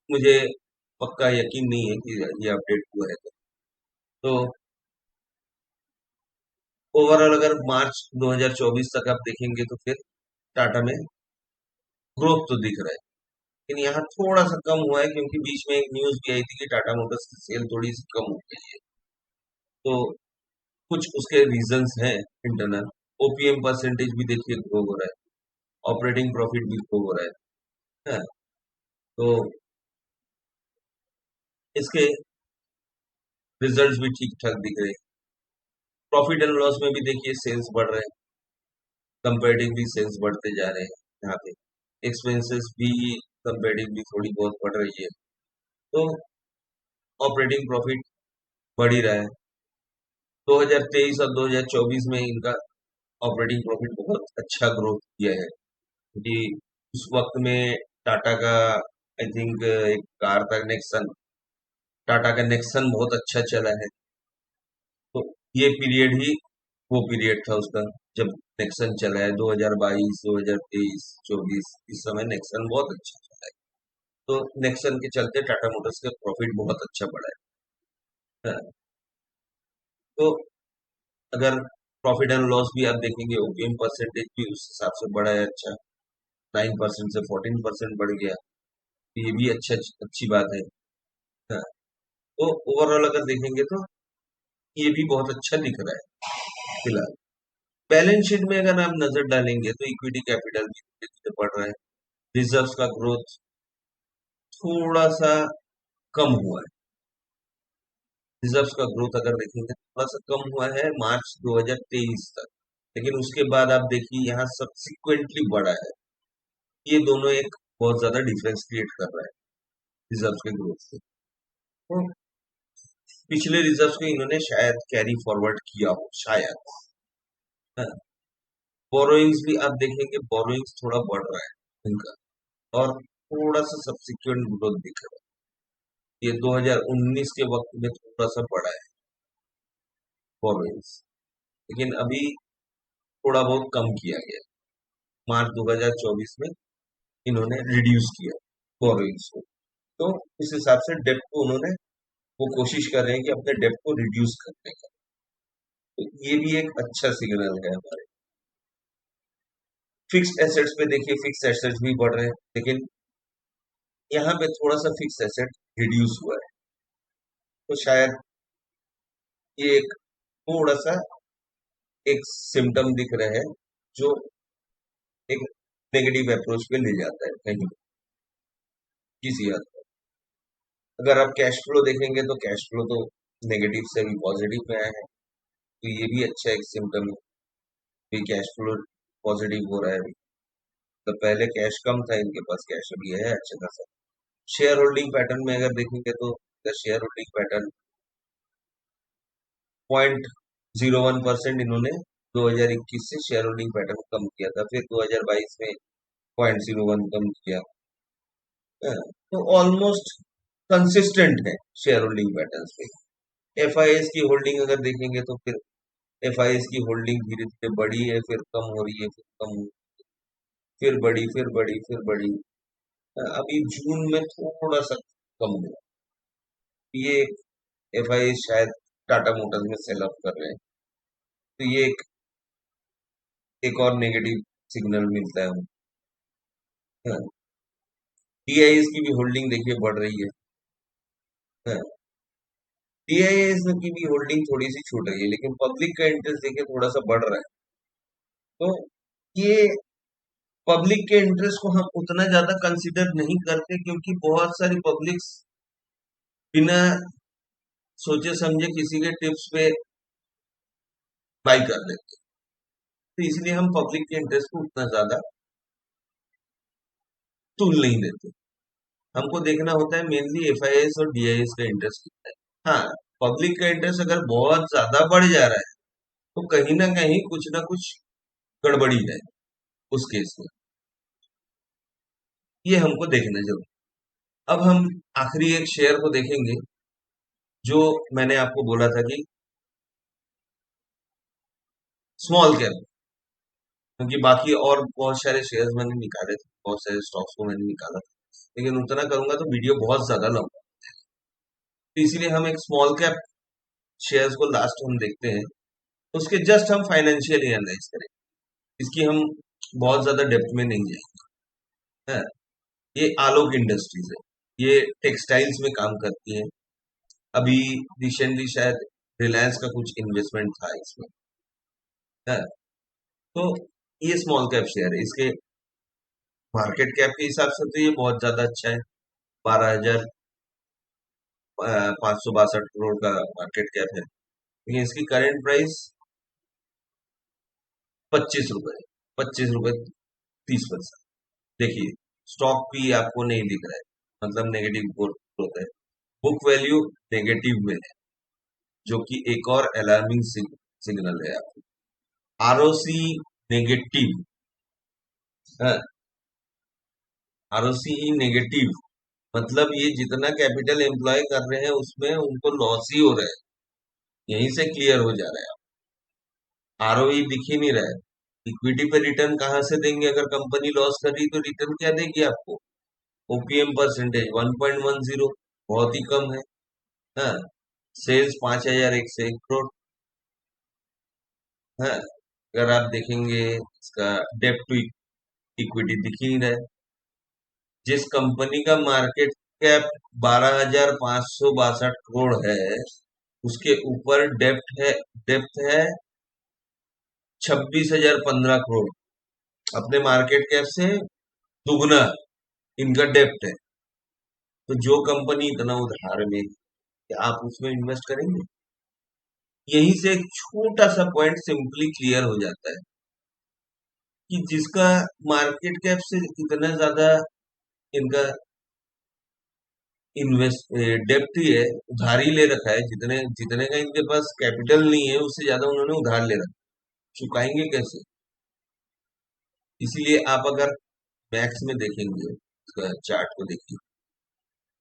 मुझे पक्का यकीन नहीं है कि ये अपडेट हुआ है। तो ओवरऑल अगर मार्च 2024 तक आप देखेंगे तो फिर टाटा में ग्रोथ तो दिख रहा है, लेकिन यहाँ थोड़ा सा कम हुआ है क्योंकि बीच में एक न्यूज भी आई थी कि टाटा मोटर्स की सेल थोड़ी सी कम हो गई है। तो कुछ उसके रीजंस हैं इंटरनल। ओपीएम परसेंटेज भी देखिए ग्रो हो रहा है, ऑपरेटिंग प्रॉफिट भी ग्रो हो रहा है। तो इसके रिजल्ट्स भी ठीक ठाक दिख रहे हैं। प्रॉफिट एंड लॉस में भी देखिए सेल्स बढ़ रहे हैं, कंपेरेटिवली सेल्स बढ़ते जा रहे हैं। यहाँ पे एक्सपेंसेस भी कंपेरेटिवली थोड़ी बहुत बढ़ रही है, तो ऑपरेटिंग प्रॉफिट बढ़ ही रहा है। 2023 और 2024 में इनका ऑपरेटिंग प्रॉफिट बहुत अच्छा ग्रोथ किया है, क्योंकि उस वक्त में टाटा का आई थिंक एक कार था नेक्सन, टाटा का नेक्सन बहुत अच्छा चला है। तो ये पीरियड ही वो पीरियड था उसका जब नेक्सन चला है, 2022 2023 24, इस समय नेक्सन बहुत अच्छा चला है। तो नेक्सन के चलते टाटा मोटर्स का प्रॉफिट बहुत अच्छा बढ़ा है। हाँ, तो अगर प्रॉफिट एंड लॉस भी आप देखेंगे, ओपीएम परसेंटेज भी उस हिसाब से बढ़ा है, अच्छा 9% से 14% बढ़ गया, तो ये भी अच्छा अच्छी बात है। हाँ, तो ओवरऑल अगर देखेंगे तो ये भी बहुत अच्छा दिख रहा है फिलहाल। बैलेंस शीट में अगर आप नजर डालेंगे तो इक्विटी कैपिटल भी धीरे धीरे बढ़ रहा है। रिजर्व्स का ग्रोथ थोड़ा सा कम हुआ है। रिजर्व्स का ग्रोथ अगर देखेंगे थोड़ा सा कम हुआ है मार्च 2023 तक, लेकिन उसके बाद आप देखिए यहाँ सब्सिक्वेंटली बढ़ा है। ये दोनों एक बहुत ज्यादा डिफरेंस क्रिएट कर रहा है रिजर्व्स के ग्रोथ से। तो पिछले रिजर्व्स को इन्होंने शायद कैरी फॉरवर्ड किया हो शायद। बोरोइंग्स भी आप देखेंगे, बोरोइंग्स थोड़ा बढ़ रहा है इनका, और थोड़ा सा सब्सिक्वेंट ग्रोथ दिख रहा है। ये 2019 के वक्त में थोड़ा सा बढ़ा है बोरोइंग्स, लेकिन अभी थोड़ा बहुत कम किया गया। मार्च 2024 में इन्होंने रिड्यूस किया बोरोइंग्स को। तो इस हिसाब से डेप्ट को उन्होंने वो कोशिश कर रहे हैं कि अपने डेप्ट को रिड्यूस करने का। तो ये भी एक अच्छा सिग्नल है हमारे। फिक्स्ड एसेट्स पे देखिए, फिक्स्ड एसेट्स भी बढ़ रहे हैं, लेकिन यहाँ पे थोड़ा सा फिक्स्ड एसेट रिड्यूस हुआ है। तो शायद ये एक थोड़ा सा एक सिम्टम दिख रहा है जो एक नेगेटिव अप्रोच पे ले जाता है कहीं किसी हद तक। अगर आप कैश फ्लो देखेंगे तो कैश फ्लो तो नेगेटिव से भी पॉजिटिव में आया है, तो ये भी अच्छा एक सिम्टम है कि कैश फ्लो पॉजिटिव हो रहा है अभी। तो पहले कैश कम था इनके पास, कैश अभी है अच्छा खासा। शेयर होल्डिंग पैटर्न में अगर देखेंगे तो शेयर होल्डिंग पैटर्न 0.01% इन्होंने 2021 से शेयर होल्डिंग पैटर्न कम किया था, फिर 2022 में 0.01 कम किया। तो ऑलमोस्ट कंसिस्टेंट है शेयर होल्डिंग पैटर्न पे। एफआईएस की होल्डिंग अगर देखेंगे तो फिर एफआईएस की होल्डिंग धीरे धीरे बढ़ी है, फिर कम हो रही है, फिर कम हो रही है, फिर बढ़ी, फिर बढ़ी, फिर बढ़ी। अभी जून में थोड़ा सा कम हुआ। ये एफआईएस शायद टाटा मोटर्स में सेल ऑफ कर रहे हैं, तो ये एक और नेगेटिव सिग्नल मिलता है हमें। टीआईएस की भी होल्डिंग देखिए बढ़ रही है। टीआईएस की भी होल्डिंग थोड़ी सी छूट रही है, लेकिन पब्लिक का इंटरेस्ट देखिए थोड़ा सा बढ़ रहा है। तो ये पब्लिक के इंटरेस्ट को हम उतना ज्यादा कंसिडर नहीं करते, क्योंकि बहुत सारी पब्लिक्स बिना सोचे समझे किसी के टिप्स पे बाई कर लेते हैं। तो इसलिए हम पब्लिक के इंटरेस्ट को उतना ज्यादा तूल नहीं देते। हमको देखना होता है मेनली एफआईएस और डीआईएस का इंटरेस्ट कितना है। हाँ, पब्लिक का इंटरेस्ट अगर बहुत ज्यादा बढ़ जा रहा है तो कहीं ना कहीं कुछ ना कुछ गड़बड़ी है उस केस में। ये हमको देखना जरूर। अब हम आखिरी एक शेयर को देखेंगे जो मैंने आपको बोला था कि स्मॉल कैप, क्योंकि बाकी और बहुत सारे शेयर्स मैंने निकाले थे, बहुत सारे स्टॉक्स को मैंने निकाला था, लेकिन उतना करूंगा तो वीडियो बहुत ज्यादा लंबा, तो इसीलिए हम एक स्मॉल कैप शेयर्स को लास्ट हम देखते हैं। उसके जस्ट हम फाइनेंशियल एनालाइज करें, इसकी हम बहुत ज्यादा डेप्थ में नहीं जाएंगे। हाँ, ये आलोक इंडस्ट्रीज है, ये टेक्सटाइल्स में काम करती है। अभी रिसेंटली शायद रिलायंस का कुछ इन्वेस्टमेंट था इसमें। हाँ, तो ये स्मॉल कैप शेयर है, इसके मार्केट कैप के हिसाब से तो ये बहुत ज्यादा अच्छा है। 12,562 का मार्केट कैप है, लेकिन इसकी करंट प्राइस 25 रुपए, 25 रुपए 30 पैसा। देखिए, स्टॉक भी आपको नहीं दिख रहा है, मतलब नेगेटिव ग्रोथ है। बुक वैल्यू नेगेटिव में है, जो कि एक और अलार्मिंग सिग्नल है आपको। आरओसी नेगेटिव है, आरओसी नेगेटिव मतलब ये जितना कैपिटल एम्प्लॉय कर रहे हैं उसमें उनको लॉस ही हो रहा है, यहीं से क्लियर हो जा रहा है। आरओई दिख ही नहीं रहा है। इक्विटी पे रिटर्न कहाँ से देंगे? अगर कंपनी लॉस कर रही तो रिटर्न क्या देगी आपको? ओपीएम परसेंटेज 1.10, बहुत ही कम है। हाँ, सेल्स 5,101 करोड़। हाँ, अगर आप देखेंगे इसका डेप्ट टू इक्विटी दिख ही नहीं रहा है। जिस कंपनी का मार्केट कैप 12,562 है, उसके ऊपर डेप्थ है 26,015 करोड़। अपने मार्केट कैप से दुगना इनका डेप्थ है। तो जो कंपनी इतना उधार में है, क्या आप उसमें इन्वेस्ट करेंगे? यहीं से एक छोटा सा पॉइंट सिंपली क्लियर हो जाता है कि जिसका मार्केट कैप से इतना ज्यादा इनका इन्वेस्ट डेप्थ ही है, उधार ही ले रखा है, जितने जितने का इनके पास कैपिटल नहीं है उससे ज्यादा उन्होंने उधार ले रखा है। चुकाएंगे कैसे? इसीलिए आप अगर मैक्स में देखेंगे, इसका चार्ट को देखिए,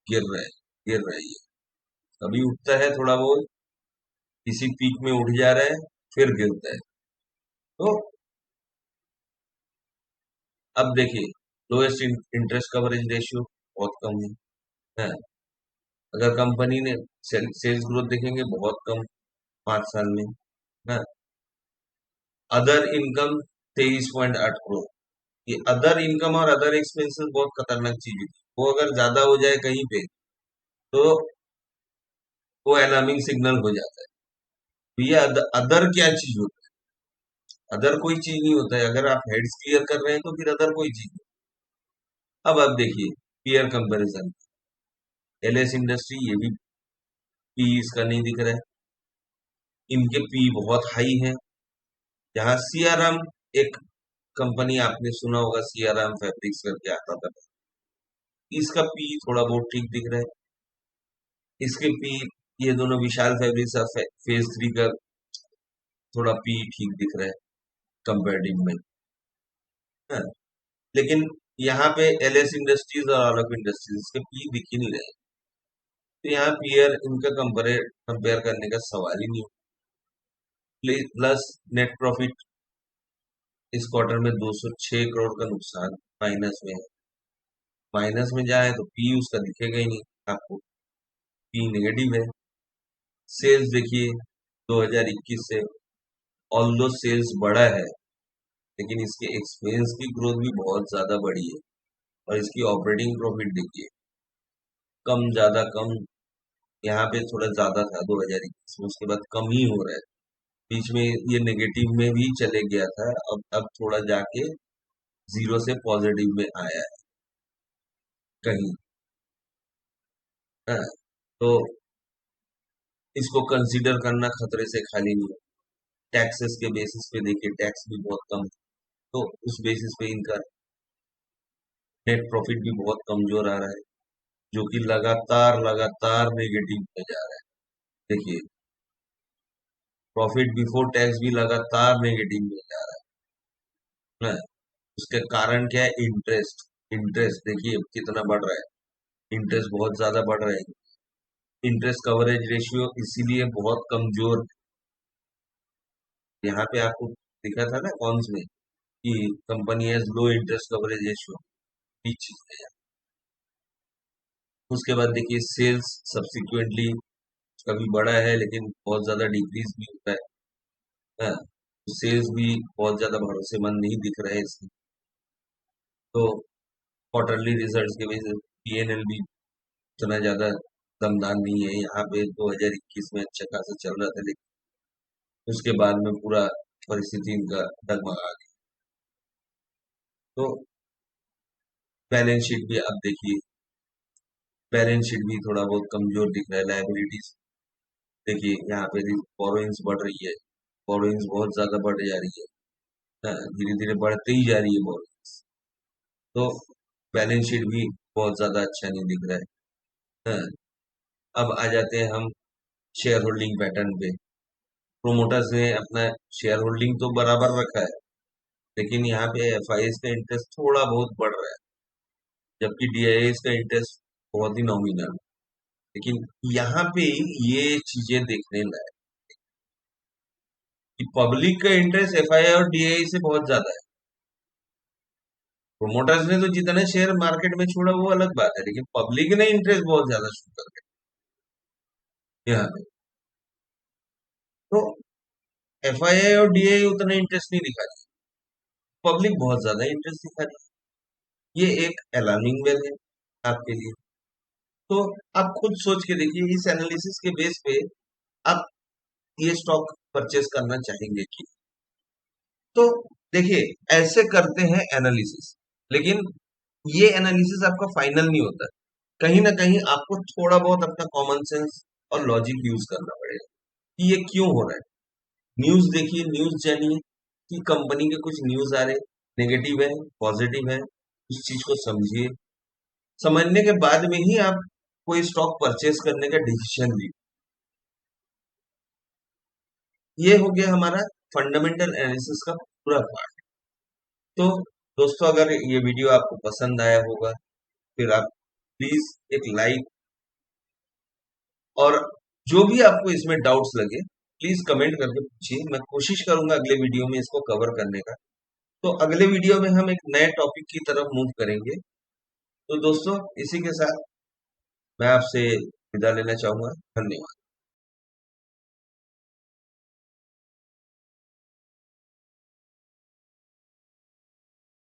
गिर रहा है, गिर रहा है ये। कभी उठता है थोड़ा बहुत, किसी पीक में उठ जा रहा है, फिर गिरता है। तो अब देखिए, लोएस्ट इंटरेस्ट कवरेज रेशियो बहुत कम है। अगर कंपनी ने सेल्स ग्रोथ देखेंगे बहुत कम 5 साल में है। Other income 23.8 crore. ये अदर इनकम और अदर एक्सपेंसेस बहुत खतरनाक चीज है। वो अगर ज्यादा हो जाए कहीं पे तो वो अलार्मिंग सिग्नल हो जाता है। तो ये अदर क्या चीज होता है? अदर कोई चीज नहीं होता है। अगर आप हेड्स क्लियर कर रहे हैं तो फिर अदर कोई चीज नहीं। अब आप देखिए पीयर कंपैरिजन, एलएस इंडस्ट्री, ये भी पी इसका नहीं दिख रहा है। इनके पी बहुत हाई है। यहाँ सीआरएम, एक कंपनी आपने सुना होगा, सीआरएम फैब्रिक्स करके आता था, इसका पी थोड़ा बहुत ठीक दिख रहा है। इसके पी, ये दोनों विशाल फैब्रिक्स और फेज 3 का थोड़ा पी ठीक दिख रहा है कंपेरेटिव में है। लेकिन यहाँ पे एलएस इंडस्ट्रीज और आलोक इंडस्ट्रीज, इसके पी दिख ही नहीं रहे। तो यहाँ पीयर इनका कंपेयर करने का सवाल ही नहीं। प्लस नेट प्रॉफिट इस क्वार्टर में 206 करोड़ का नुकसान माइनस में है। माइनस में जाए तो पी उसका दिखेगा ही नहीं आपको, पी नेगेटिव है। सेल्स देखिए 2021 से, ऑल्दो सेल्स बढ़ा है, लेकिन इसके एक्सपेंस की ग्रोथ भी बहुत ज्यादा बढ़ी है। और इसकी ऑपरेटिंग प्रॉफिट देखिए, कम ज्यादा कम, यहाँ पे थोड़ा ज्यादा था 2021 में, उसके बाद कम ही हो रहा है। बीच में ये नेगेटिव में भी चले गया था, अब थोड़ा जाके जीरो से पॉजिटिव में आया है कहीं। हाँ, तो इसको कंसीडर करना खतरे से खाली नहीं है। टैक्सेस के बेसिस पे देखिए, टैक्स भी बहुत कम है, तो उस बेसिस पे इनका नेट प्रॉफिट भी बहुत कमजोर आ रहा है, जो कि लगातार लगातार नेगेटिव में जा रहा है। देखिए प्रॉफिट बिफोर टैक्स भी लगातार नेगेटिव में जा रहा है। उसके कारण क्या है? इंटरेस्ट। इंटरेस्ट देखिए कितना बढ़ रहा है, इंटरेस्ट बहुत ज्यादा बढ़ रहा है। इंटरेस्ट कवरेज रेशियो इसीलिए बहुत कमजोर। यहाँ पे आपको दिखा था ना कौन में कि company has low interest coverage ratio, बीच है। उसके बाद देखिए सेल्स सब्सिक्वेंटली कभी बढ़ा है लेकिन बहुत ज्यादा डिक्रीज भी होता है। हाँ, तो सेल्स भी बहुत ज्यादा भरोसेमंद नहीं दिख रहे हैं इसमें। तो क्वार्टरली रिजल्ट्स के वजह से पीएनएल भी उतना ज्यादा दमदार नहीं है। यहाँ पे 2021 में अच्छा खासा चल रहा था, लेकिन उसके बाद में पूरा परिस्थिति इनका डगमगा गई। तो बैलेंस शीट भी आप देखिए, बैलेंस शीट भी थोड़ा बहुत कमजोर दिख रहा है। लायबिलिटीज देखिए, यहाँ पे बोरोइंग्स बढ़ रही है, बोरोइंग्स बहुत ज्यादा बढ़ जा रही है, धीरे धीरे बढ़ते ही जा रही है बोरोइंग्स। तो बैलेंस शीट भी बहुत ज्यादा अच्छा नहीं दिख रहा है। अब आ जाते हैं हम शेयर होल्डिंग पैटर्न पे। प्रोमोटर्स ने अपना शेयर होल्डिंग तो बराबर रखा है, लेकिन यहाँ पे एफआईएस का इंटरेस्ट थोड़ा बहुत बढ़ रहा है, जबकि डीआईएस का इंटरेस्ट बहुत ही नॉमिनल। लेकिन यहाँ पे ये चीजें देखने लायक कि पब्लिक का इंटरेस्ट एफआईआई और डीआईआई से बहुत ज्यादा है। प्रोमोटर्स ने तो जितने शेयर मार्केट में छोड़ा वो अलग बात है, लेकिन पब्लिक ने इंटरेस्ट बहुत ज्यादा शो कर दिया यहाँ पे। तो एफआईआई और डीआईआई उतना इंटरेस्ट नहीं दिखा रही, पब्लिक बहुत ज्यादा इंटरेस्ट दिखा रही है। ये एक अलार्मिंग वेल है आपके लिए। तो आप खुद सोच के देखिए इस एनालिसिस के बेस पे आप ये स्टॉक परचेस करना चाहेंगे कि तो देखिए ऐसे करते हैं एनालिसिस, लेकिन ये एनालिसिस आपका फाइनल नहीं होता। कहीं ना कहीं आपको थोड़ा बहुत अपना कॉमन सेंस और लॉजिक यूज करना पड़ेगा कि ये क्यों हो रहा है। न्यूज देखिए, न्यूज जानिए कि कंपनी के कुछ न्यूज आ रहे, नेगेटिव है, पॉजिटिव है, उस चीज को समझिए। समझने के बाद में ही आप कोई स्टॉक परचेस करने का डिसीजन लीजिए। ये हो गया हमारा फंडामेंटल एनालिसिस का पूरा पार्ट। तो दोस्तों अगर ये वीडियो आपको पसंद आया होगा फिर आप प्लीज एक लाइक, और जो भी आपको इसमें डाउट्स लगे प्लीज कमेंट करके पूछिए। मैं कोशिश करूंगा अगले वीडियो में इसको कवर करने का। तो अगले वीडियो में हम एक नए टॉपिक की तरफ मूव करेंगे। तो दोस्तों इसी के साथ मैं आपसे विदा लेना चाहूंगा। धन्यवाद।